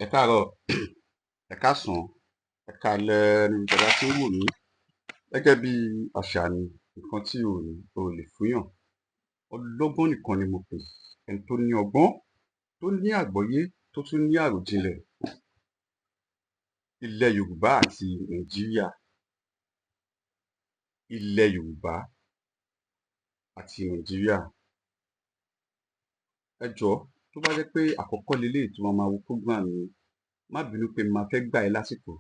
Ẹ káàárọ̀, ẹ káàsán, ẹ káalẹ́ níbi tí ẹ bá ti ń wò mí. Gẹ́gẹ́ bí àṣà mi, nǹkan tí ò lè fúnyàn. Ọlọ́gbọ́n nìkan ni mo pè. Ẹni tó ní ọgbọ́n, tó ní àgbọ́yé, tó tún ní àròjinlẹ̀. Ilẹ̀ Yorùbá àti Nàìjíríà. Ilẹ̀ Yorùbá àti Nàìjíríà. Ẹ jọ̀ọ́, tó bá jẹ́ pé àkọ́kọ́ leléyìí tí wọ́n máa wo program mi, má bínú pé mo máa fẹ́ gbà ẹ́ lásìkò.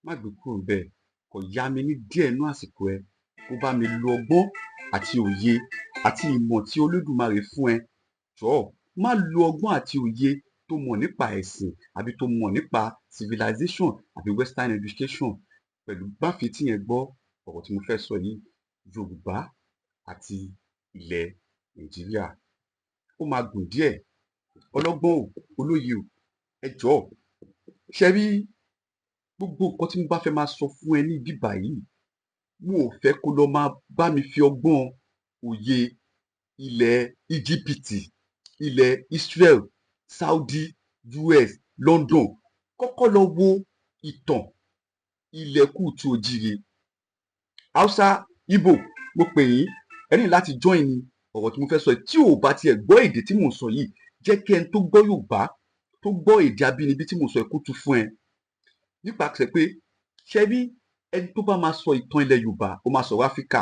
Má gbé kúrò bẹ́ẹ̀. Kò yá mi ní díẹ̀ nú àsìkò ẹ. Kó bá mi lo ọgbọ́n àti òye àti ìmọ̀ tí Olódùmarè fún ẹ. Jọ̀ọ́, má lo ọgbọ́n àti òye tó mọ̀ nípa ẹ̀sìn àbí tó mọ̀ nípa civilization àbí western education. Pẹ̀lú má fi etí yẹn gbọ́ ọ̀rọ̀ tí mo fẹ́ sọ yìí. Yorùbá àti ilẹ̀ Nàìjíríà. Ó máa gùn díẹ̀. Ọlọ́gbọ́n o, olóye o, ẹ jọ̀ọ́. Ṣẹ rí gbogbo nǹkan tí mo bá fẹ́ máa sọ fún ẹ ní bíbà yìí, mo ò fẹ́ kó lọ máa bá mi fi ọgbọ́n òye ilẹ̀ Íjíbítì, ilẹ̀ Israel, Saudi, US, London. Kọ́kọ́ lọ wo ìtàn ilẹ̀ Kúùtù Òjìrì. Hausa, Igbo, mo pè yín, ẹ ní láti join ni ọ̀rọ̀ tí mo fẹ́ sọ yìí. Tí ò bá tiẹ̀ gbọ́ èdè tí mò ń sọ yìí, jẹ́ kí ẹni tó gbọ́ Yorùbá, tó gbọ́ èdè abínibí tí mò ń sọ yìí kó tú fún ẹ. Nípasẹ̀ pé ṣẹ rí ẹni tó bá máa sọ ìtàn ilẹ̀ Yorùbá, ó máa sọ̀rọ̀ Áfíríkà.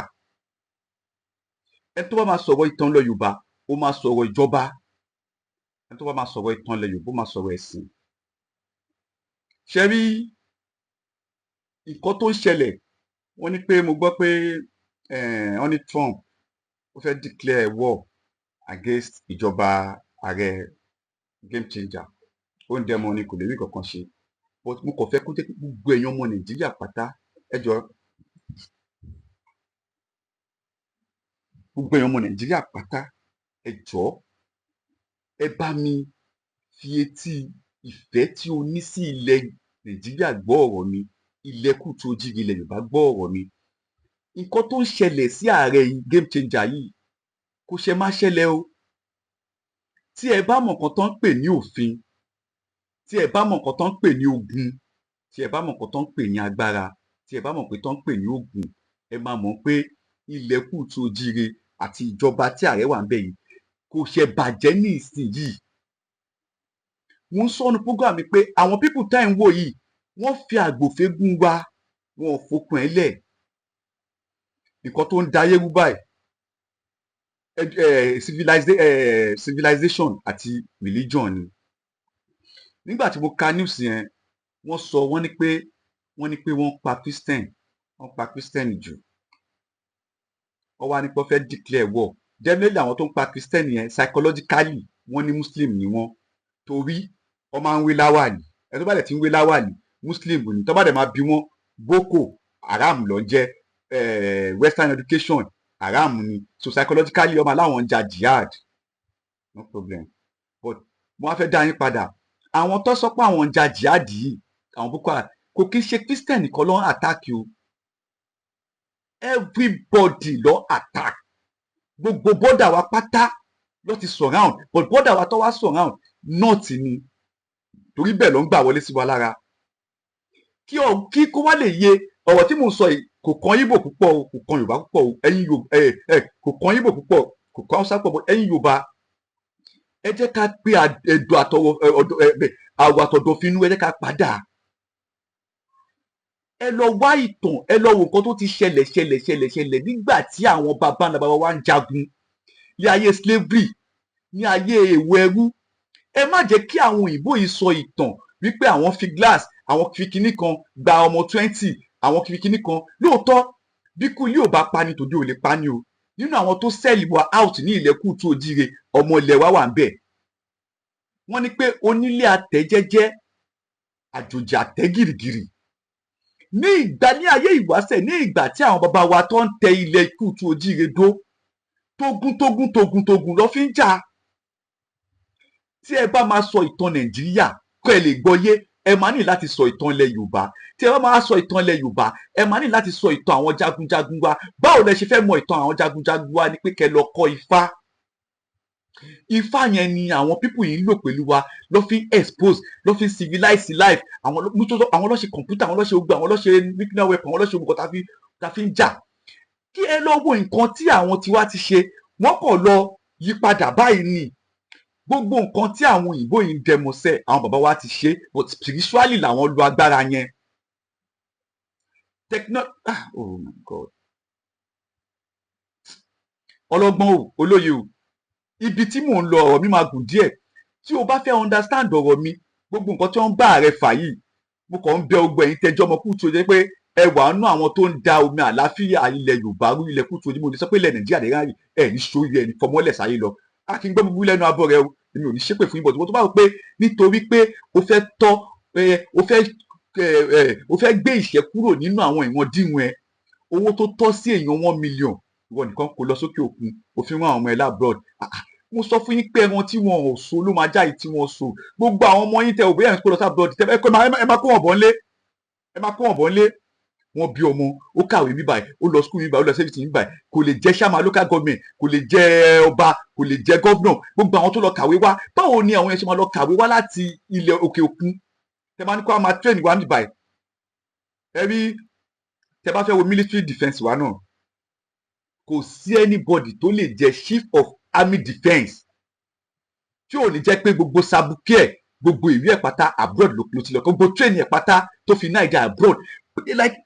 Ẹni tó bá máa sọ̀rọ̀ ìtàn ilẹ̀ Yorùbá, ó máa sọ̀rọ̀ ìjọba. Ẹni tó bá máa sọ̀rọ̀ ìtàn ilẹ̀ Yorùbá, ó máa sọ̀rọ̀ ẹ̀sìn. Ṣẹ rí nǹkan tó ń ṣẹlẹ̀, wọ́n ní pé mo gbọ́ pé wọ́n ní Trump ó fẹ́ declare war against ìjọba ààrẹ game changer. Ó ń dẹmọ ni kò lè rí kankan ṣe. But mo kàn fẹ́ kó jẹ́ pé gbogbo ẹ̀yin ọmọ Nàìjíríà pátá, ẹ jọ̀ọ́, gbogbo ẹ̀yin ọmọ Nàìjíríà pátá, ẹ jọ̀ọ́, ẹ bá mi fi etí ìfẹ́ tí o ní sí ilẹ̀ Nàìjíríà gbọ́ ọ̀rọ̀ mi, ilẹ̀ Kúùtù Òjìrì, ilẹ̀ Yorùbá gbọ́ ọ̀rọ̀ mi. Nǹkan tó ń ṣẹlẹ̀ sí ààrẹ game changer yìí kò ṣe má ṣẹlẹ̀ o. Tí ẹ bá mọ̀ nǹkan tó ń pè ní òfin, tí ẹ bá mọ̀ nǹkan tó ń pè ní ogun, tí ẹ bá mọ̀ nǹkan tó ń pè ní agbára, tí ẹ bá mọ̀ pé tó ń pè ní ogun, ẹ máa mọ̀ pé ilẹ̀ Kúùtù Òjìrì àti ìjọba tí ààrẹ wà ń bẹ̀ yìí kò ṣe bàjẹ́ ní ìsinyìí. Mo ń sọ ní program mi pé àwọn people tá ẹ̀ ń wò yìí, wọ́n fi àgbòfégún wa, wọn ò fokùn ẹ̀ lẹ̀. Nǹkan tó ń da ayé rú báyìí, civilization àti religion ni. Nígbà tí mo ka news yẹn, wọ́n ní pé wọ́n pa Christian jù. Wọ́n wá ní pé wọ́n fẹ́ declare war. Definitely àwọn tó ń pa Christian yẹn psychologically wọ́n ní Muslim ni wọ́n, torí wọ́n máa ń wé láwàní. Ẹni tó bá dẹ̀ ti ń wé láwàní, Muslim ni. Tó bá dẹ̀ máa bí wọ́n, Boko Haram ló ń jẹ́, Western education Haram ni. So psychologically ọmọ aláwọn ń ja jihad, no problem. But mo wá fẹ́ dá yín padà. Àwọn tó sọ pé àwọn ń ja jihad yìí, àwọn Boko Haram, kò kí ń ṣe Christian nìkan ló ń attack o. Everybody ló attack. Gbogbo border wa pátá ló ti surround, but border wa tó wá surround north ni, torí bẹ́ẹ̀ ló ń gbà wọlé sí wa lára. Kí kó wá lè yé ọ̀rọ̀ tí mò ń sọ yìí, kò kan Ìgbò púpọ̀ o, kò kan Yorùbá púpọ̀ o, ẹ̀yin kò kan Ìgbò púpọ̀, kò kan Hausa púpọ̀, ẹ̀yin Yorùbá, ẹ jẹ́ ká pé ẹ̀dọ̀ àtọ̀dọ̀fínú, ẹ jẹ́ ká padà. Ẹ lọ wá ìtàn, ẹ lọ wo nǹkan tó ti ṣẹlẹ̀ nígbà tí àwọn baba ńlá baba wa ń jagun ní ayé slavery, ní ayé èèwọ̀ ẹrú. Ẹ má jẹ́ kí àwọn òyìnbó yìí sọ ìtàn wípé àwọn fi glass, àwọn fi kinní kan gba ọmọ 20, àwọn fi kinní kan. Lóòótọ́ bí kú ilé ò bá pani, tòde ò lè pani o. Nínú àwọn tó sẹ́ẹ̀lì wa out ní ilẹ̀ Kúùtù Òjìrì, ọmọ ilẹ̀ wa wà ń bẹ̀. Wọ́n ní pé onílé atẹ́ jẹ́jẹ́, àjòjì atẹ́ gìrìgìrì. Ní ayé ìwáṣẹ̀, ní ìgbà tí àwọn baba wa tó ń tẹ ilẹ̀ Kúùtù Òjìrì dó, tógun ló fi ń jà. Tí ẹ bá máa sọ ìtàn Nàìjíríà kó ẹ lè gbọ́yé, ẹ máa ní láti sọ ìtàn ilẹ̀ Yorùbá. Tí ẹ bá máa sọ ìtàn ilẹ̀ Yorùbá, ẹ máa ní láti sọ ìtàn àwọn jagunjagun wa. Báwo lẹ ṣe fẹ́ mọ ìtàn àwọn jagunjagun wa? Ni pé kẹ́ lọ kọ́ Ifá. Ifá yẹn ni àwọn people yìí ń lò pẹ̀lú wa ló fi ń expose ló fi ń civilize life àwọn ló ṣe computer àwọn ló ṣe gbogbo àwọn ló ṣe nuclear weapon àwọn ló ṣe gbogbo tá fi ń jà kí ẹ lọ wo nǹkan tí àwọn tiwa ti ṣe wọ́n kàn lọ yí padà báyìí ni gbogbo nǹkan tí àwọn òyìnbó yìí ń dẹmọ̀sẹ̀ àwọn bàbá wa ti ṣe but spiritually làwọn lo agbára yẹn oh my God ọlọ́gbọ́n o olóye o ibi tí mò ń lọ ọ̀rọ̀ mi máa gùn díẹ̀ tí o bá fẹ́ understand ọ̀rọ̀ mi gbogbo nǹkan tí wọ́n ń bá ààrẹ fà yìí mo kàn ń bẹ ogbó ẹ̀yin tẹjọ́ ọmọ Kútù Òjé pé ẹ wà nú àwọn tó ń da omi àlàáfíà ilẹ̀ Yorùbá rú ilẹ̀ Kútù Òjé mo ní sọ pé ilẹ̀ Nàìjíríà lè ráàyè ẹ̀ ní sórí ẹ̀ ní fọmọ́lẹ̀ sáyé lọ a kì í gbọ́ búburú lẹ́nu abọ́ rẹ o èmi ò ní ṣépè fún yín bọ̀ tó bá wò pé nítorí pé o fẹ́ tọ́ o fẹ́ gbé ìṣẹ́ kúrò nínú àwọn ìwọ̀n díwọ̀n ẹ owó tó tọ́ sí èèyàn 1 million ìwọ nìkan kò lọ sókè òkun òfin wọn àwọn ọmọ ẹ lábroad mo sọ fún yín pé ẹran tí wọn ò so ló máa jáde tí wọn so gbogbo àwọn ọmọ yín tẹ òbí ẹ̀ ń kó lọ sábroad tẹ ẹ máa kó wọn bọ̀ ńlé ẹ máa kó wọn bọ̀ ńlé wọn bí ọmọ ó kàwé ní báyìí ó lọ skul ní báyìí ó lọ sẹ́fìtì ní báyìí kò lè jẹ́ sàmà local government kò lè jẹ́ ọba kò lè jẹ́ governor gbogbo àwọn tó lọ kàwé wá báwo ni àwọn yẹn ṣe máa lọ kàwé wá láti ilẹ̀ òkè òkun tẹ bá ní kó a máa train wá ní báyìí ẹ rí tẹ bá fẹ́ wo military defence wa náà kò sí anybody tó lè jẹ́ chief of army defence tí ò ní jẹ́ pé gbogbo sabuké ẹ̀ gbogbo ìwé ẹ̀ pátá abroad ló ti lọ gbogbo train ẹ̀ pátá tó fi náà ìdá abroad like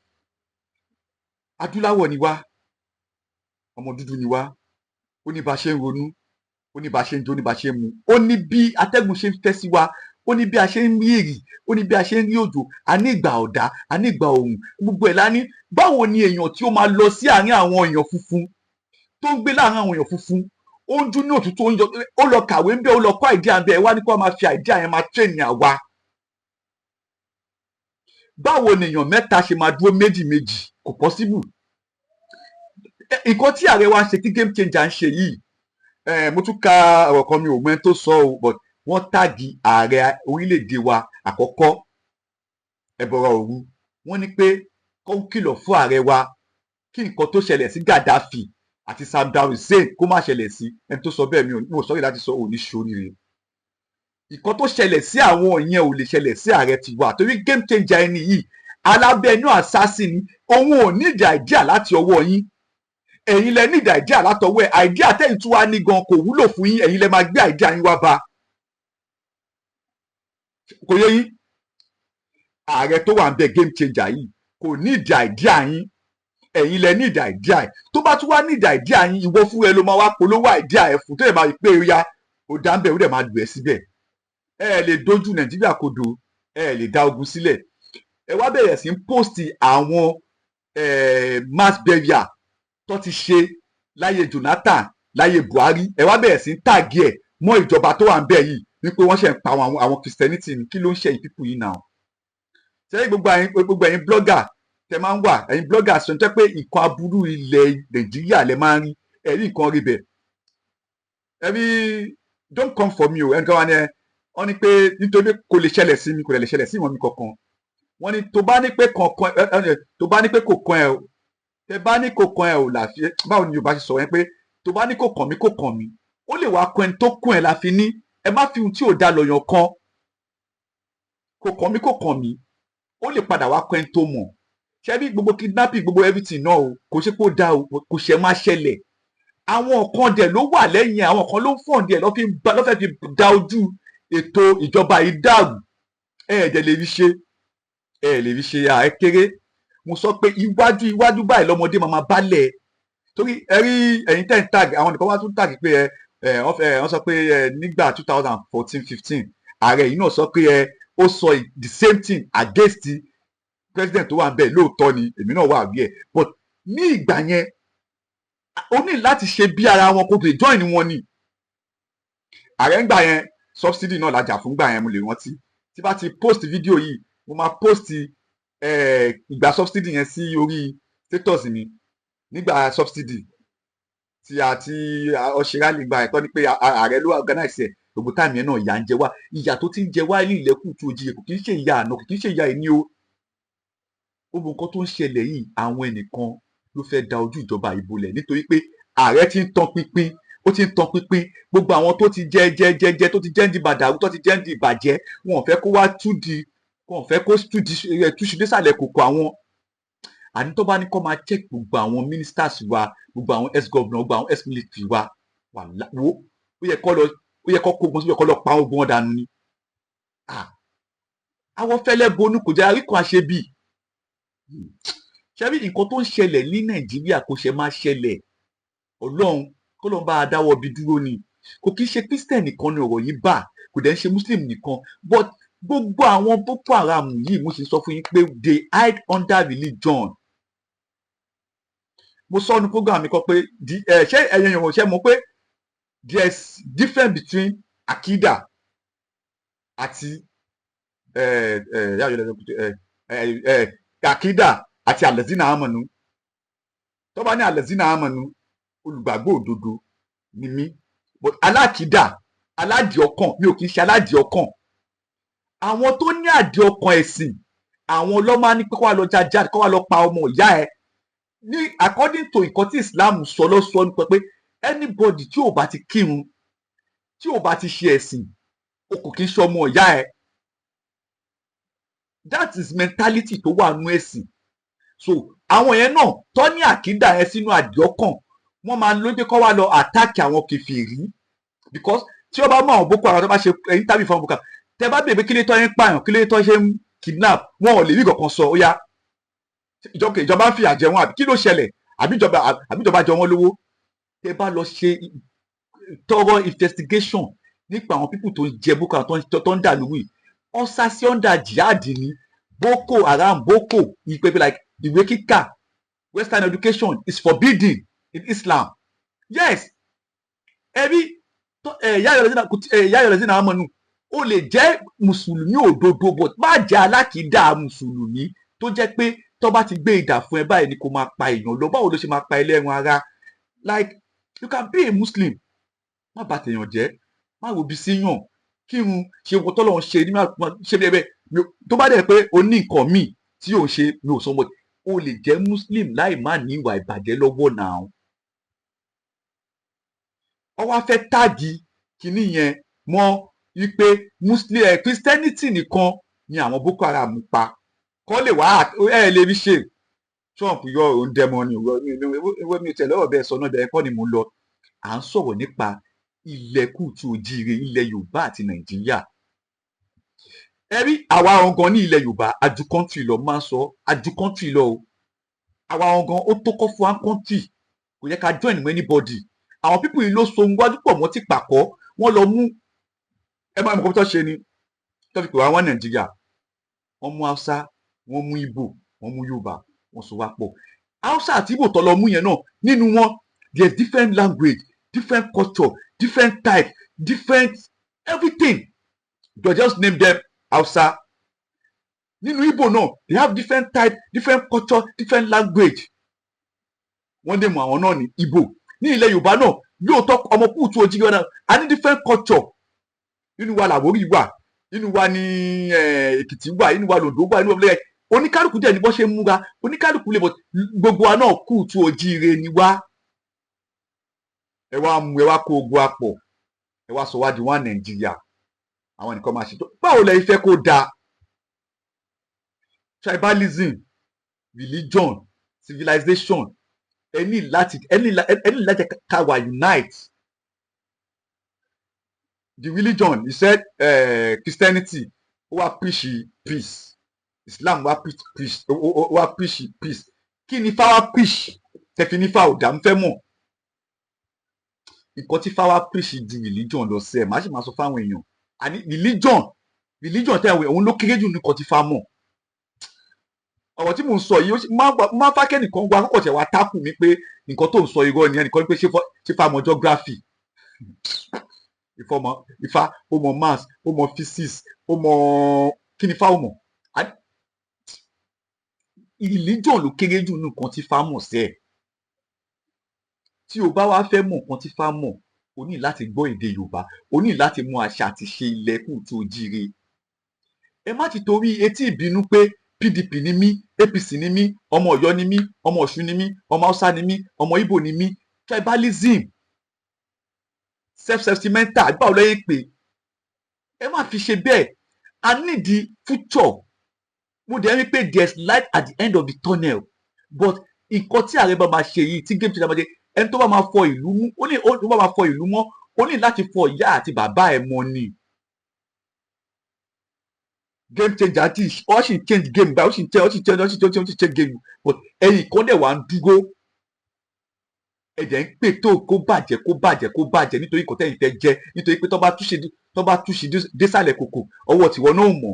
adúláwọ̀ ni wá ọmọ dúdú ni wá ó ní bá ṣe ń ronú ó ní bá ṣe ń jó ó ní bá ṣe ń mu ó ní bí atẹ́gùn ṣe ń fẹ́ sí wa ó ní bí a ṣe ń rí èrì ó ní bí a ṣe ń rí òjò a ní ìgbà ọ̀dá a ní ìgbà òòrùn gbogbo ẹ̀ la ní báwo ni èèyàn tí ó máa lọ sí àárín àwọn èèyàn funfun tó ń gbé láàárín àwọn èèyàn funfun ó ń dún ní òtútù ó lọ kàwé ń bẹ ó lọ kọ́ àìdíà ń bẹ ẹ wá ní kó máa fi àìdíà yẹn máa tẹ̀yìn àwa báwo ni èèyàn mẹ́ta ṣe máa dúró méjì méjì kò possible nǹkan tí ààrẹ wa ń ṣe tí game changer ń ṣe yìí mo tún ka ọ̀rọ̀ kan mi ò mọ̀ ẹni tó sọ o but wọ́n tàgì ààrẹ orílẹ̀-èdè wa àkọ́kọ́ Ẹbọra Òwu wọ́n ní pé kó kìlọ̀ fún ààrẹ wa kí nǹkan tó ṣẹlẹ̀ sí Gaddafi àti Saddam Hussein kó má ṣẹlẹ̀ sí ẹni tó sọ bẹ́ẹ̀ mi ò sọ́rí láti sọ òní ṣoríire nǹkan tó ṣẹlẹ̀ sí àwọn yẹn ò lè ṣẹlẹ̀ sí ààrẹ tiwa torí game changer ẹni yìí alábẹ́ẹ̀nú assassin ni òun ò ní ìdí àìdíà láti ọwọ́ yín ẹ̀yin lẹ ní ìdí àìdíà látọwọ́ ẹ̀ àìdíà tẹ́yìn tí wàá ní gan kò wúlò fún yín ẹ̀yin lẹ máa gbé àìdíà yín wá bá kò yé yín ààrẹ tó wà ń bẹ game changer yìí kò ní ìdí àìdíà yín ẹ̀yin lẹ ní ìdí àìdíà ẹ̀ tó bá tún wá ní ìdí àìdíà yín ìwọ fún ẹ ló máa wá polówó àìdíà ẹ̀ fún tó yẹ máa pé ya ó dá ń bẹ̀ ó dẹ̀ máa lù ẹ́ síbẹ̀ ẹ lè dojú Nàìjíríà kodò ẹ lè dá ogun sílẹ̀ ẹ wá bẹ̀rẹ̀ sí ń post àwọn mass burial tó ti ṣe láyé Jonathan láyé Buhari ẹ wá bẹ̀rẹ̀ sí ń tàgé ẹ̀ mọ́ ìjọba tó wà ń bẹ̀ yìí wípé wọ́n ṣe ń pa àwọn Christianity ní kí ló ń ṣe yìí pípù yìí náà sẹ́yìn gbogbo ẹ̀yin blogger tẹ máa ń wà ẹ̀yin blogger sọ jẹ́ pé nǹkan aburú ilẹ̀ Nàìjíríà lẹ máa ń rí ẹ̀rí nǹkan rí bẹ̀ ẹ̀rí don't come for me o ẹnìkan wà ní ẹ wọ́n ní pé nítorí kò lè ṣẹlẹ̀ sí mi kò lè ṣẹlẹ̀ sí ìwọ̀n mi kankan wọ́n ní tó bá ní pé kò kan ẹ o tẹ bá ní kò kan ẹ o làfi báwo ni Yorùbá ṣe sọ yẹn pé tó bá ní kò kàn mí ó lè wá kan ẹni tó kún ẹ láfi ní ẹ má fi ohun tí ò da lọ́yàn kan kò kàn mí ó lè padà wá kan ẹni tó mọ̀ ṣé bí gbogbo kidnapping gbogbo everything náà o kò ṣe kó da o kò ṣe má ṣẹlẹ̀ àwọn kan dẹ̀ ló wà lẹ́yìn àwọn kan ló ń fọ̀n díẹ̀ lọ́fẹ́ fi da ojú ètò ìjọba yìí dàrú ẹ̀ẹ́dẹ̀ lè rí ṣe ààrẹ kéré mo sọ pé iwájú báyìí lọ́mọdé máa balẹ̀ torí ẹ̀yin tẹ́ ń tag àwọn nìkan wá tún tag pé wọ́n sọ pé nígbà 2014-15 ààrẹ yìí náà sọ pé ó sọ the same thing against president tó wà ń bẹ̀ lóòótọ́ ni èmi náà wà bí ẹ̀ but ní ìgbà yẹn ó ní láti ṣe bí ara wọn kó lè join wọn ni ààrẹ ń gbà yẹn subsidy náà lajà fún gbà yẹn mo lè rántí tí bá ti post fídíò yìí mo máa post ìgbà subsidy yẹn sí orí status mi nígbà subsidy tí àti ọ̀ṣẹ́rálì gba ẹ̀tọ́ ni pé ààrẹ ló organize ẹ̀ gbogbo táìmù yẹn náà ìyà ń jẹ wá ìyà tó ti ń jẹ wá ní ilẹ̀ Kútù Òjìrè kò kì í ṣe ìyà àná kò kì í ṣe ìyà ẹni o gbogbo nǹkan tó ń ṣẹlẹ̀ yìí àwọn ẹnìkan ló fẹ́ da ojú ìjọba ìbolẹ̀ nítorí pé ààrẹ ti ń tán pinpin ó ti ń tan pinpin gbogbo àwọn tó ti jẹ tó ti jẹ́ ń di bàdàrú tó ti jẹ́ ń di ìbàjẹ́ wọn ò fẹ́ kó wá wọn ò fẹ́ kó túṣu désàlẹ̀ kòkò àwọn àní tó bá ní kó máa check gbogbo àwọn ministers wa gbogbo àwọn ex-governor gbogbo àwọn ex-military wa wà láwo ó yẹ kó kógun síbẹ̀ kó lọ pa ogun wọn dànù ni àwọn fẹ́lẹ́ bonú kò jẹ́ àríkàn àṣebí ṣebí nǹkan tó ń ṣẹlẹ̀ ní nàìjíríà kò ṣe máa ṣẹlẹ̀ ọlọ́run kó ló ń bá a dáwọ́ bí dúró ni kò kí ń ṣe christian nìkan ni ọ̀rọ̀ yìí bá kò dẹ̀ ń ṣe muslim nìkan but gbogbo àwọn boko haram yìí mo sì sọ fún yín pé they hide under religion mo sọ ní program mi kan pé ṣé ẹ̀yin èèyàn ṣe mọ̀ pé there is difference between akida àti akida àti alẹ́zínà àmọ̀nù tó bá ní alẹ́zínà àmọ̀nù olùgbàgbọ́ òdodo ni mí but alákìdá aládìí ọkàn mi ò kì í ṣe aládìí ọkàn àwọn tó ní àdìí ọkàn ẹ̀sìn àwọn ló máa ní pé kó wá lọ jájá kó wá lọ pa ọmọ ìyá ẹ ní according to nǹkan tí Islam sọ lọ́sọ nípa pé anybody tí ò bá ti kírun tí ò bá ti ṣe ẹ̀sìn o kò kì í ṣe ọmọ ìyá ẹ that is mentality tó wà nú ẹ̀sìn so àwọn yẹn náà tó ní àkídà yẹn sínú àdìí ọkàn wọ́n máa ń lóde kó wá lọ àtàkì àwọn kèfèrí because tí ó bá mú àwọn boko haram tó bá ṣe interview fún boko haram tẹ bá bèbè kí lè tọ́ yẹn pààyàn kí lè tọ́ ṣe ń kidnap wọn ò lè rí kankan sọ ó yá ìjọba ń fìyà jẹ wọn àbí kí ló ṣẹlẹ̀ àbí ìjọba jẹ wọn lówó tẹ bá lọ ṣe thorough investigation nípa àwọn people tó ń jẹ boko haram tó ń dà lóru yìí ọ̀sà sí ọ̀ndà jihad ní boko haram boko ìpèpè like ìwé kíkà western education is forbidden in Islam yes ẹbí yáyọ lẹsìn àwọn ọmọ nù ó lè jẹ́ mùsùlùmí òdodo but má jẹ́ alákìídá mùsùlùmí tó jẹ́ pé tó bá ti gbé ìdà fún ẹ báyìí ni kò máa pa èèyàn lọ báwo ló ṣe máa pa ẹlẹ́ran ara like you can be a Muslim má bà tèèyàn jẹ́ má wo bí síyàn kírun ṣe wọn tọ́lọ́ ń ṣe ní ṣe bí ẹbẹ tó bá dẹ̀ pé o ní nǹkan míì tí yóò ṣe mi ò sọ mọ́ o lè jẹ́ Muslim láì má ní ìwà ìbàjẹ́ lọ́wọ́ náà ọ wá fẹ́ táàgì kínní yẹn mọ́ wípé Muslim Christianity nìkan ni àwọn Boko Haram pa kọ́ lè wá lè rí ṣe Trump yọ òun dẹmọ ni ìwé mi tẹ̀lé ọ̀bẹ sọ náà bẹ́ẹ̀ kọ́ ni mò ń lọ à ń sọ̀rọ̀ nípa ilẹ̀ kùtù òjíire ilẹ̀ Yorùbá àti Nàìjíríà ẹ rí àwa ọ̀ngàn ní ilẹ̀ Yorùbá adu country lọ máa ń sọ adu country lọ o àwa ọ̀ngàn ó tó kọ́ fún wa country kò yẹ ká join with anybody àwọn pípù yìí ló so ń wájú pọ̀ mọ́ ti pàkọ́ wọ́n lọ mú ẹ máa mú kọ́ tó ṣe ni tó fi pè wá Nàìjíríà wọ́n mú Hausa wọ́n mú Igbo wọ́n mú Yorùbá wọ́n so wá pọ̀ Hausa àti Igbo tó lọ mú yẹn náà nínú wọn there is different language different culture different type different everything you just name them Hausa nínú Igbo náà they have different type different culture different language wọ́n dé mọ̀ àwọn náà ní Igbo ní ilẹ̀ Yorùbá náà lóòótọ́ ọmọ kúùtù ojú ọ̀nà a ní different culture nínú wa làwórí wà nínú wa ní Èkìtì wà nínú wa lòdò wà nínú wa lẹ́yìn oníkálùkù dẹ̀ ní bọ́ ṣe ń múra oníkálùkù lè bọ̀ gbogbo wa náà kúùtù ojíire ni wá ẹ wá kó ogun apọ̀ ẹ wá sọ wá di one Nàìjíríà àwọn nìkan máa ṣètò báwo lẹ fẹ́ kó dáa tribalism religion civilization ẹni láti ká wà unite the religion he said Christianity ó wá preach peace Islam wá preach peace kí ni fáwa preach tẹ̀fí ní fáwọn ọ̀dà ń fẹ́ mọ̀ nǹkan tí fáwa preach di religion lọ sẹ́ẹ̀ má sì máa sọ fáwọn èèyàn àní religion tẹ̀ òun ló kéré jù nǹkan tí fá mọ̀ ọ̀rọ̀ tí mò ń sọ yìí máa fá kẹ́nìkan gba akọ́kọ̀ tẹ̀ wá tákù mi pé nǹkan tó ń sọ irọ́ ni ẹnìkan ní pé ṣé fá mọ geography Ifá ó mọ maths ó mọ physics ó mọ kí ni fá ó mọ̀ religion ló kéré jù nǹkan tí fá mọ̀ sẹ́ẹ̀ tí o bá wá fẹ́ mọ̀ nǹkan tí fá mọ̀ o ní láti gbọ́ èdè Yorùbá o ní láti mọ àṣà àti ṣe ilẹ̀ kùtù òjíire ẹ má ti torí etí ìbínú pé PDP ni mí APC ni mí ọmọ Ọ̀yọ́ ni mí ọmọ Ọ̀ṣun ni mí ọmọ Hausa ni mí ọmọ Ìgbò ni mí tribalism self-sentimental báwo lẹ́yìn pé ẹ má fi ṣe bẹ́ẹ̀. I need the future. Mo dẹ̀ rí pé there is light at the end of the tunnel, but nǹkan tí ààrẹ bá máa ṣe yìí tí game changer máa ṣe, ẹni tó bá máa fọ ìlú mú ó ní tó bá máa fọ ìlú mọ́ ó ní láti fọ ìyá àti bàbá ẹ̀ mọ́ ni. Game changer ti ó sì change game báyìí ó sì change game, but ẹ̀yìn kan dẹ̀ wá ń dúró ẹ̀jẹ̀ ń pè tó kó bàjẹ́ nítorí nǹkan tẹ́yìn fẹ́ jẹ́, nítorí pé tó bá túṣe désàlẹ̀ kòkò ọwọ́ tiwọn náà mọ̀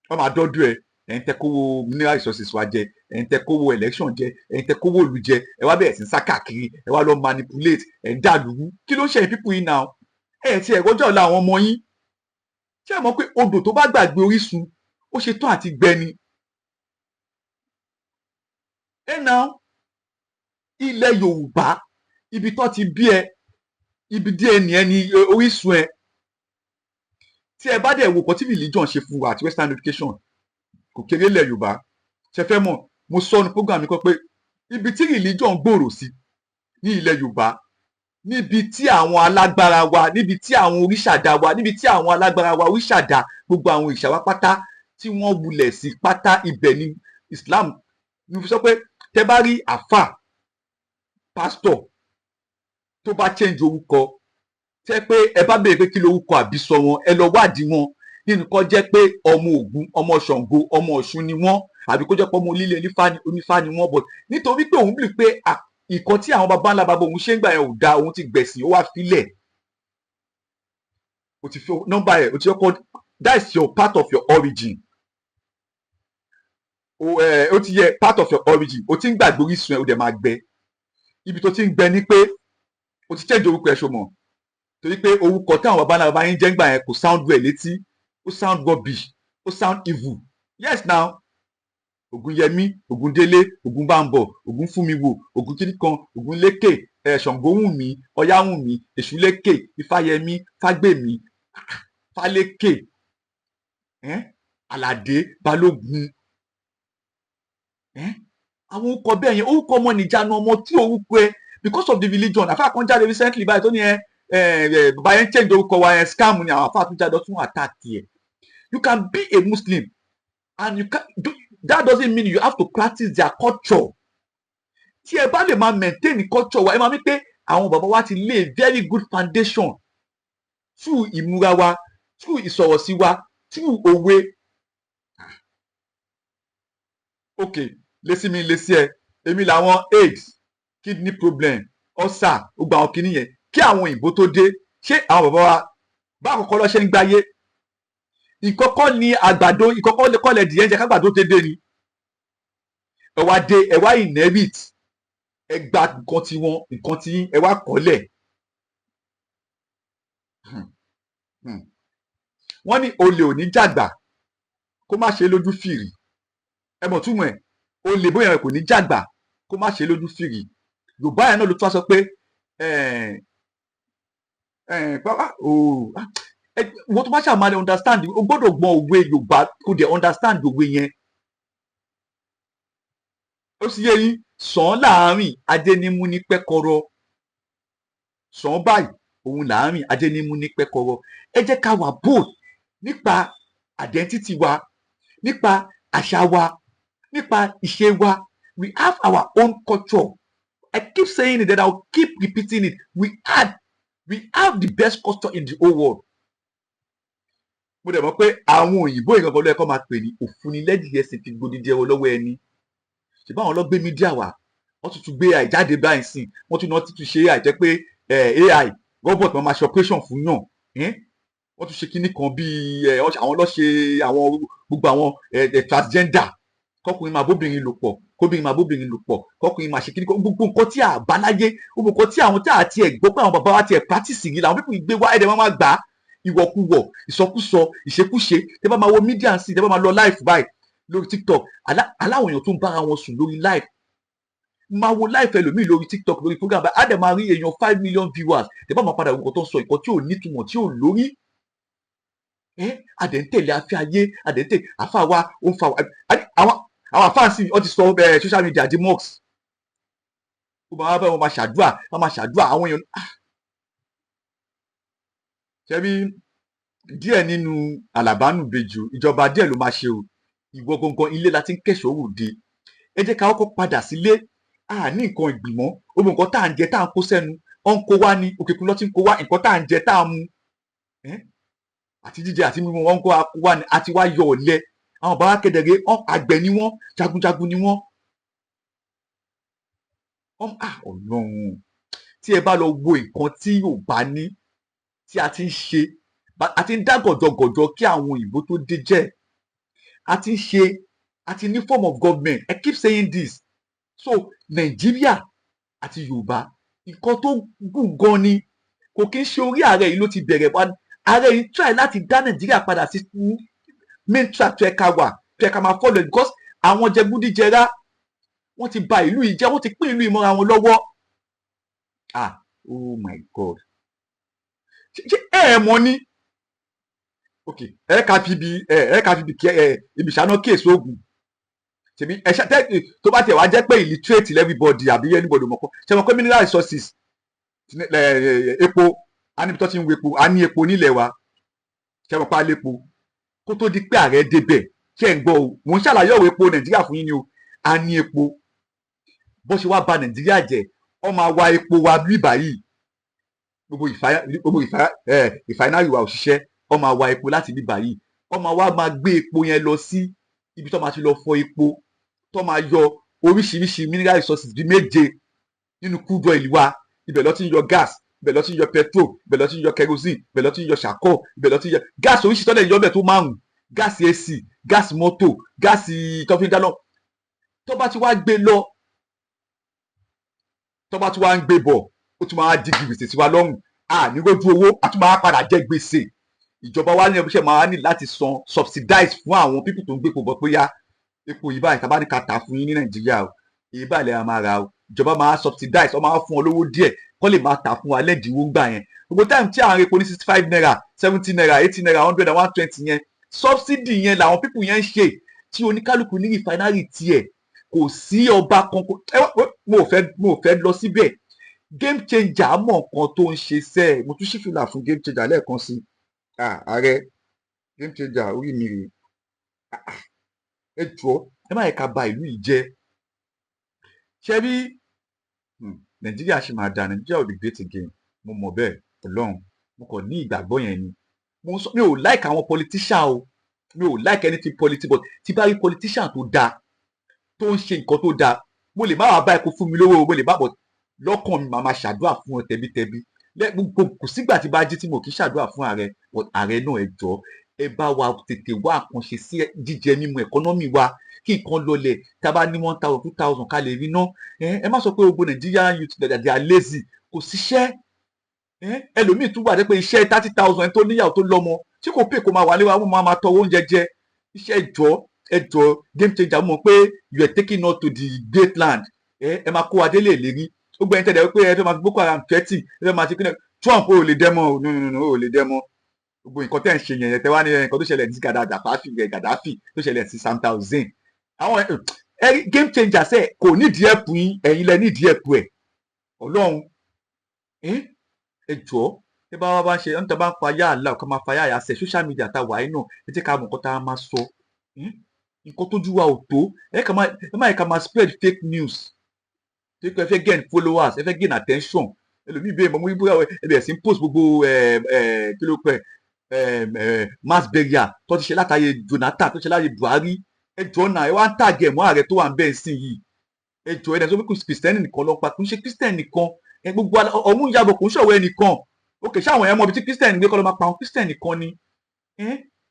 wọ́n máa dọ́dún ẹ̀ ń tẹ́ kówó mineral resources wa jẹ, ẹ̀ ń tẹ́ kówó election jẹ, ẹ̀ ń tẹ́ kówó ìlú jẹ, ẹ wá bẹ̀rẹ̀ sí sá káàkiri, ẹ wá lọ manipulate, ẹ̀ ń dàlúrú. Kí ló ń ṣe ẹ̀yin people yìí now? Ẹ̀ ti ẹ̀rọ́jọ́ ọ̀la àwọn ọmọ yín. Ṣé ẹ mọ̀ pé odò tó bá gbàgbé orísun ó ṣe tán àti gbẹni? Ẹ now ilẹ̀ Yorùbá ibi tó ti bí ẹ, ibi díẹ̀ nìyẹn ni orísun ẹ. Tí ẹ bá dẹ̀ wò kọ́ tí religion ṣe fún wa àti western education kò kéré ilẹ̀ Yorùbá. Ṣe fẹ́ mọ̀, mo sọ ní program mi kan pé ibi tí religion gbòòrò sí ní ilẹ̀ Yorùbá, níbi tí àwọn alágbára wa, níbi tí àwọn oríṣàdá wa, níbi tí àwọn alágbára wa oríṣàdá gbogbo àwọn ìṣàwá pátá tí wọ́n wulẹ̀ sí pátá, ibẹ̀ ni Islam. Mo fi sọ pé tẹ bá rí àfà pásítọ̀ tó bá change orúkọ, tẹ́ pé ẹ bá béèrè pé kí lorúkọ àbísọ wọn, ẹ lọ wádìí wọn nínú kó jẹ́ pé ọmọ Ògún, ọmọ Ṣàngó, ọmọ Ọ̀ṣun ni wọ́n, àbí kó jẹ́ pé ọmọ onílé onífá ni wọ́n, but nítorí pé òun bìlì pé ìkan tí àwọn baba ńlá baba òun ṣe ń gbà yẹn ò da, òun ti gbẹ̀sìn, ó wá filẹ̀, o ti fi nọ́mbà ẹ̀, o ti kọ́kọ́, that is your part of your origin. O ti yẹ part of your origin, o ti ń gbàgbé orísun ẹ̀, o dẹ̀ máa gbẹ. Ibi tó ti ń gbẹ ni pé o ti change orúkọ ẹ̀ ṣo mọ̀, torí pé orúkọ tí àwọn baba ńlá baba yín jẹ́ ń gbà yẹn kò sound well létí, ó sound rubbish, ó sound evil. Yes now, Ògúnyẹmí, Ògúndélé, Ògúnbàmbọ̀, Ògúnfúnmiwò, Ògúnkíníkan, Ògúnlékè, Ṣàngówùnmí, Ọ̀yáwùnmí, Èṣúlékè, Ifáyẹmí, Fágbèmí, Fálékè, Àlàdé, Balógun. Àwọn orúkọ bẹ́ẹ̀ yẹn, orúkọ ọmọ nìjánu ọmọ tí orúkọ ẹ because of the religion. Àfáà kan jáde recently báyìí tó ní bàbá yẹn change orúkọ wa yẹn scam ni àwọn àfáà tún jáde tún attack yẹ. You can be a Muslim and you can do, that doesn't mean you have to practice their culture. Tí ẹ bá lè máa maintain culture wa, ẹ máa ní pé àwọn bàbá wa ti lay very good foundation through ìmúra wa, through ìsọ̀rọ̀ sí wa, through òwe. Okay, lésì mi lésì ẹ, èmi làwọn AIDS, kidney problem, ulcer, gbogbo àwọn kìíní yẹn kí àwọn òyìnbó tó dé. Ṣé àwọn bàbá wa bá àkọ́kọ́ lọ́ṣẹ́ ń gbáyé? Ìkọ́kọ́ ni àgbàdo, ìkọ́kọ́ kọ́lẹ̀ dìé ń jẹ kágbàdo tó dé ni. Ẹ wá dé, ẹ wá inherit, ẹ gba nǹkan tí wọn, nǹkan tí ẹ wá kọ́lẹ̀. Wọ́n ní olè ò ní jàgbà kó má ṣe lójú fìrì. Ẹ mọ̀ túmọ̀ ẹ̀, olè bóyá ẹ kò ní jàgbà kó má ṣe lójú fìrì. Yorùbá yẹn náà ló tún wá sọ pé wọ́n tó bá ṣàmà lè understand, o gbọ́dọ̀ gbọ́ òwe Yorùbá kó dẹ̀ understand òwe yẹn. Ó sì yé yín, sàn láàárín adénímú ní pẹ́kọrọ, sàn báyìí òun láàárín adénímú ní pẹ́kọrọ. Ẹ jẹ́ ká wà bold nípa identity wa, nípa àṣà wa, nípa ìṣe wa. We have our own culture. I keep saying it, that I will keep repeating it. We have the best culture in the whole world. Mo dẹ̀ mọ̀ pé àwọn òyìnbó ìgangan ló yẹ kó máa pè ní òfúnilẹ́dìí ẹ̀sìn fi gbòdìdí ẹ̀rọ lọ́wọ́ ẹni. Ṣùgbọ́n àwọn ọlọ́gbé mídíà wà, wọ́n tún gbé AI jáde báyìí sìn, wọ́n tún ṣe AI jẹ́ pé AI robot wọn máa ṣe operation fún yàn. Wọ́n tún ṣe kinní kan bíi àwọn lọ́ ṣe àwọn gbogbo àwọn transgender, kọkùnrin máa bóbìnrin lò pọ̀, kóbìnrin máa bóbìnrin lò pọ̀, kọkùnrin máa ṣe kinní kan, gbogbo nǹkan tí a bá láyé, gbogbo nǹkan tí àwọn tí a ti ẹ̀ gbọ́ pé àwọn bàbá wa ti ẹ̀ practice yìí làwọn pípọ̀ gbé wá, ẹ̀dẹ̀ máa gbà á, ìwọ̀kuwọ̀, ìsọkúsọ, ìṣekúṣe. Tẹ́ bá máa wo mídíà sí, tẹ́ bá máa lọ live báyìí lórí TikTok, aláwọ̀ èèyàn tó ń bára wọn sùn lórí live, máa wo live ẹlòmíì lórí TikTok lórí program báyìí, á dẹ̀ máa rí èèyàn 5 million viewers. Tẹ́ bá máa padà nǹkan tó ń sọ nǹkan tí ò nítumọ̀, tí ò lórí. Adẹ̀ ń tẹ̀lé afẹ́ ayé, adẹ̀ ń tẹ̀lé àfa wa, ó ń fa àwọn àfáàsì ọ ti sọ social media di mosque. Ó máa bá wọn máa ṣàdúrà àwọn èèyàn. ṣebí díẹ̀ nínú àlàbánúbejù ìjọba díẹ̀ ló máa ṣe o, ìwọ gangan ilé la ti ń kẹ́ṣọ̀ọ́ òde. Ẹ jẹ́ ká kọ́kọ́ padà sílé, a ní nǹkan ìgbìmọ̀, gbogbo nǹkan tá à ń jẹ tá à ń kó sẹ́nu, ọ̀ ń kó wá ní òkèkùn lọ́ ti ń kó wá, nǹkan tá à ń jẹ tá à ń mu àti jíjẹ àti mímu wọn ń kó wá ní, àti wá yọ ọ̀lẹ. Àwọn bàbá kẹdẹrẹ àgbẹ̀ ni wọ́n, jagunjagun ni wọ́n. Ọlọ́run, tí ẹ bá lọ wo nǹkan tí Yorùbá ní tí a ti ń ṣe, a ti ń dá gọ̀jọ̀gọ̀jọ̀ kí àwọn òyìnbó tó dé jẹ́, a ti ń ṣe, a ti ní form of government. I keep saying this. So Nàìjíríà àti Yorùbá nǹkan tó gùn gan ni, kò kí ń ṣe orí ààrẹ yìí ló ti bẹ̀rẹ̀ wá. Ààrẹ yìí try láti dá Nàìjíríà padà sí main track tó yẹ ká wà, tó yẹ ká máa follow, because àwọn jẹgúdújẹrá wọ́n ti ba ìlú yìí jẹ́, wọ́n ti pín ìlú yìí mọ́ra wọn lọ́wọ́. Oh my God, ṣé ẹ mọ̀ ni? Ok, ẹ ká fi ibi ìṣáná kéèsì oògùn tèmi ẹ ṣe tó bá tiẹ̀ wá jẹ́ pé illiterate everybody àbí anybody mọ̀ kọ́ ṣe mọ̀ pé mineral resources epo a níbi tó ti ń wo epo, a ní epo nílẹ̀ wa, ṣe mọ̀ pé a lépo kó tó di pé ààrẹ débẹ̀. Ṣé ń gbọ́ o, mò ń ṣàlàyé ọ̀rọ̀ epo Nàìjíríà fún yín ni o. A ní epo, bó ṣe wá ba Nàìjíríà jẹ́, ọ máa wa epo wa bí báyìí, gbogbo ìfàínárì wa òṣìṣẹ́, ọ máa wa epo láti bí báyìí, ọ máa wá máa gbé epo yẹn lọ sí ibi tó máa ti lọ fọ epo, tó máa yọ oríṣiríṣi mineral resources bíi 7 nínú crude oil wa. Ibẹ̀ ló ti ń yọ gas, ibẹ̀ ló ti ń yọ petrol, ibẹ̀ ló ti ń yọ kerosene, ibẹ̀ ló ti ń yọ charcoal, ibẹ̀ ló ti ń yọ gas oríṣiríṣi tọ́lẹ̀ yọ bẹ̀ tó 5, gas AC, gas mọ́tò, gas tó fi ń dáná. Tó bá ti wá gbé lọ, tó bá ti wá ń gbé bọ̀, ó tún máa di gbèsè sí wa lọ́rùn. Ní rójú owó, a tún máa padà jẹ gbèsè. Ìjọba wa ní ẹbíṣẹ́ máa ní láti san subsidize fún àwọn people tó ń gbé epo bọ̀ pé yá epo yìí báyìí tàbá ní ká tà fún yín ní Nàìjíríà o, èyí báyìí lẹ́yìn máa ra o. Ìjọba máa subsidize, wọ́n máa fún ọ lówó díẹ̀ kó lè máa tà fún wa lẹ́dínwó gbà yẹn. Gbogbo time tí àwọn epo ní 65 naira, 70 naira, 80 naira, 100 and 120 yẹn, subsidy yẹn làwọn people yẹn ń ṣe, tí oníkálukú ní refinery tiẹ̀. Kò sí ọba kankan, mo ò fẹ́ lọ síbẹ̀. Game changer mọ̀ nǹkan tó ń ṣe sẹ́ẹ̀. Mo tún ṣí fìlà fún game changer lẹ́ẹ̀kan sí. Ààrẹ game changer orí mi rèé. Ẹ jọ̀ọ́, ẹ má yẹ ká ba ìlú yìí jẹ́. Ṣé bí Nàìjíríà ṣe máa dà, Nàìjíríà ò lè great again, mo mọ̀ bẹ́ẹ̀. Ọlọ́run, mo kàn ní ìgbàgbọ́ yẹn ni. Mi ò like àwọn politician o, mi ò like anything politics, but tí bá rí politician tó dáa tó ń ṣe nǹkan tó dáa, mo lè má wàá bá ẹ kó fún mi lówó, mo lè má bọ̀ lọ́kàn mi, màá máa ṣàdúrà fún ọ tẹbítẹbí. Kò sígbà tí bá jí tí mo kì í ṣàdúrà fún ààrẹ. Ààrẹ náà ẹ jọ̀ọ́, ẹ bá wa tètè wá àkànṣe sí jíjẹ mímu ẹkọnọmì wa, kí nǹkan lọlẹ̀. Tá a bá ní 1,000 2,000 ká lè rí ná. Ẹ má sọ pé gbogbo Nigerian youth they are lazy, kò síṣẹ́. Ẹlòmíì tún wà dé pé iṣẹ́ 30,000 ẹni tó níyàwó tó lọ́mọ tí kò pè kó máa wà léwa, wọ́n máa tọwọ́ oúnjẹ jẹ. Iṣẹ́ ẹ jọ̀ọ́ game changer, mọ̀ pé you are taking us to the great land. Ẹ máa kó adé lè lérí. Ó gbẹ́yìn tẹ́lẹ̀ pé ẹ fẹ́ máa fi Boko Haram threatening, ẹ fẹ́ máa ti kílẹ̀ Trump ò lè dẹ́mọ̀ o, no ò lè dẹ́mọ̀. Gbogbo nǹkan tẹ́ ń ṣe yẹn tẹ́ wá ní nǹkan tó ṣẹlẹ̀ sí Gaddafi tó ṣẹlẹ̀ sí Saddam Hussein. Àwọn game changer sẹ́ kò nídìí ẹ̀pù yín, ẹ̀yin lẹ nídìí ẹ̀pù ẹ̀. Ọlọ́run, ẹ jọ̀ọ́, ẹ bá wá ṣe ń tọ́ bá ń fa yá àlá ọ̀kan máa fa yá àyà sẹ́ social media tá wà yín náà, ẹ jẹ́ ká mọ̀ nǹkan tá a máa sọ. Nǹkan tójú wa ò tó, ẹ má yẹ ká máa spread fake news. Tí ẹ fẹ́ gain followers, ẹ fẹ́ gain attention. Ẹlòmíì bẹ́ẹ̀ mọ̀ mú ibú ẹ bẹ̀rẹ̀ sí ń post gbogbo kí ló pẹ́ mass burial tó ti ṣe látàyè Jonathan, tó ṣe láyè Buhari. Ẹ jọ̀ọ́ náà, ẹ wá ń tàgẹ̀ mọ́ ààrẹ tó wà ń bẹ́ẹ̀ sí yìí. Ẹ jọ̀ọ́, ẹ̀dẹ̀ tó bí Kristẹni nìkan lọ pa, kò ń ṣe Kristẹni nìkan. Gbogbo ọ̀hún yàgò kò ń ṣọ̀wọ́ ẹnìkan. Òkè ṣáwọn ẹ̀ mọ̀ ibi tí Kristẹni gbé kọ́ lọ́ máa pa àwọn Kristẹni nìkan ni.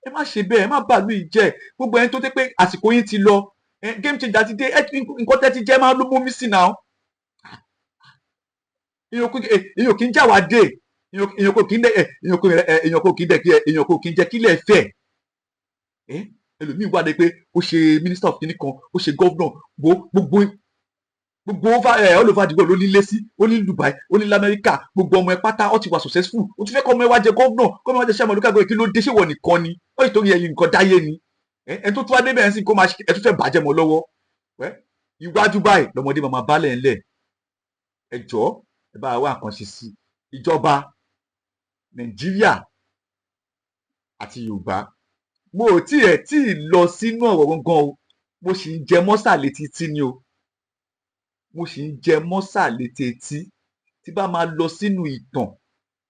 Ẹ má ṣe bẹ́ẹ̀, ẹ má bàálù yìí jẹ́. Gbogbo ẹni tó dé pé àsìkò yín ti lọ, game changer ti dé, nǹkan tẹ́ ti jẹ́ máa ló mú mi sí náà. Èèyàn kì í já wa dé, èèyàn kò kì í jẹ́ kílẹ̀ fẹ́. Ẹlòmíì wà dé pé ó ṣe minister of kìnìkan, ó ṣe governor, gbogbo all over the world ló ní lé sí, ó ní Dubai, ó ní lamẹ́ríkà, gbogbo ọmọ ẹ pátá ó ti wà successful. Ó tún fẹ́ kọ́ ọmọ ẹ wá jẹ governor, kọ́ ọmọ ẹ wá jẹ chairman local government, kí ló dé, ṣé wọ nìkan ni? Ó yìí torí ẹyin nǹkan dáyé ni. Ẹ tó tún wá débẹ̀ ẹ̀ ń sìn kó máa ẹ tún fẹ́ bàjẹ́ mọ́ lọ́wọ́. Iwájú báyìí lọmọdé máa bálẹ̀ ńlẹ̀. Ẹ jọ̀ọ́, ẹ bá wa nǹkan ṣe sí ìjọba Nàìjíríà. àti Yorùbá. Mo ò tí ì lọ sínú ọ̀rọ̀ gangan o, mo sì ń jẹ mọ́sà létí tí ni o, mo sì ń jẹ mọ́sà létí etí. Tí bá máa lọ sínú ìtàn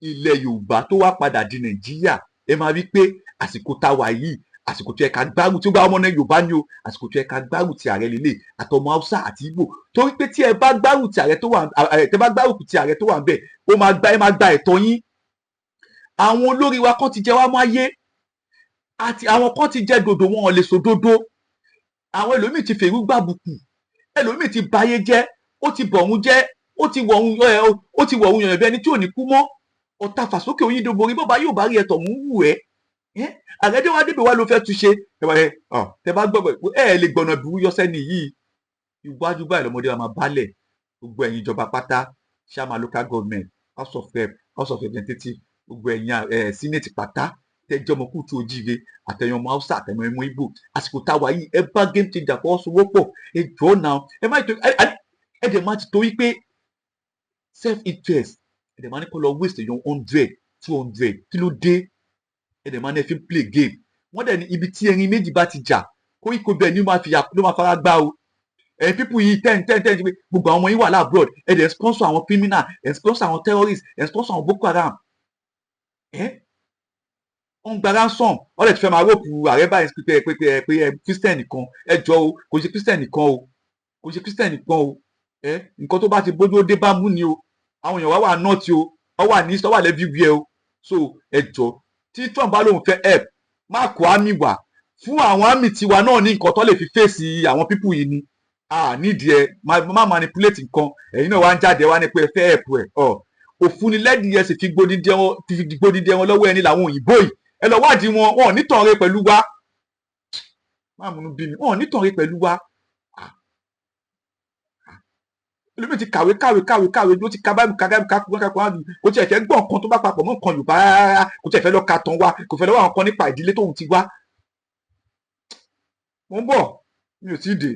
ilẹ̀ Yorùbá tó wá padà di Nàìjíríà, ẹ máa rí pé àsìkò tá a wà yìí, àsìkò tó yẹ ká gbárù tí ó bá ọmọ náà Yorùbá ni o, àsìkò tó yẹ ká gbárù ti ààrẹ lélẹ̀ àtọmọ Haúsá àti Ìgbò. Torí pé tí ẹ bá gbárù ti ààrẹ tó wà tẹ bá gbárù ti ààrẹ tó wà ń bẹ̀, ẹ máa gba ẹ̀tọ́ yín. Àwọn olórí wa kan ti jẹ wá máyé, àti àwọn kan ti jẹ dòdò, wọn ò lè sọ dòdò. Àwọn ẹlòmíì ti fèrú gbàbùkù, ẹlòmíì ti bayé jẹ́, ó ti bọ̀run jẹ́, ó ti wọ̀run yànyàn bí ẹni tí ò ní kú mọ́. Ọ̀tá fàsókè oyin dògbòrí bọ́ba yóò bá rí ẹ̀tọ̀ mú wù ẹ́. Àrẹ́dẹ́ wá débi wá ló fẹ́ túnṣe, tẹ bá gbọ́ ẹ lè gbọ̀nà ìbúrú yọ sẹ́ni yìí. Iwájú báyìí lọ́mọdé wa máa bálẹ̀. Gbogbo ẹ̀yin ìjọba pátá, chairman local government, house of rep, house of representative, gbogbo ẹ̀yin senate pátá tẹjọ́ ọmọ kùtù ojíire, àtẹ̀yìn ọmọ Hausa, àtẹ̀yìn ọmọ Igbo, àsìkò táwa yìí ẹ bá game changer fọwọ́sowọ́pọ̀, ẹ jọ̀ọ́ náà, ẹ má tó ẹ dẹ̀ máa ti torí pé self interest, ẹ dẹ̀ máa ní kó lọ waste èèyàn 100 200, kí ló dé? Ẹ dẹ̀ máa ní ẹ fi play game. Wọ́n dẹ̀ ní ibi tí erin méjì bá ti jà, koríko bẹ́ẹ̀ ni ló máa fara gbá o. People yìí ten gbogbo àwọn ọmọ yìí wà láàbroad, ẹ dẹ̀ sponsor àwọn criminal, ẹ sponsor àwọn terrorists, ẹ sponsor àwọn Boko Haram. Wọ́n gba ransom, wọ́n lè ti fẹ́ máa rọ́ọ̀pù ààrẹ báyìí pé Christian nìkan, ẹ jọ o, kò ṣe Christian nìkan o, kò ṣe Christian nìkan o. Nǹkan tó bá ti bójú ó dé bá mú ni o. Àwọn èèyàn wà north o, wọ́n wà ní east, wọ́n wà everywhere o. So ẹ jọ, tí Trump bá lóun fẹ́ help, má kó àmì wá fún àwọn àmì tiwa náà ní nǹkan tó lè fi fèsì àwọn pípù yìí ni. Nídìí ẹ má manipulate nǹkan, ẹ̀yin náà wá ń jáde wá ní pé ẹ fẹ́ help ẹ̀. Òfúnilẹ́dìí ẹ sì fi gbódìdí wọn lọ́wọ́ ẹni làwọn òyìnbó yìí. Ẹ lọ wádìí wọn ò ní tàn re pẹ̀lú wa. Má múnú bí mi, wọn ò ní tàn re pẹ̀lú wa. Olómi ti kàwé ló ti ka báyìí kò tiẹ̀ fẹ́ gbọ́ nǹkan tó bá papọ̀ mọ́ nǹkan Yorùbá rárá, kò tiẹ̀ fẹ́ lọ ka tán wa, kò fẹ́ lọ wá àwọn kan nípa ìdílé tóun ti wá. Mo ń bọ̀, mi ò tí ì dé.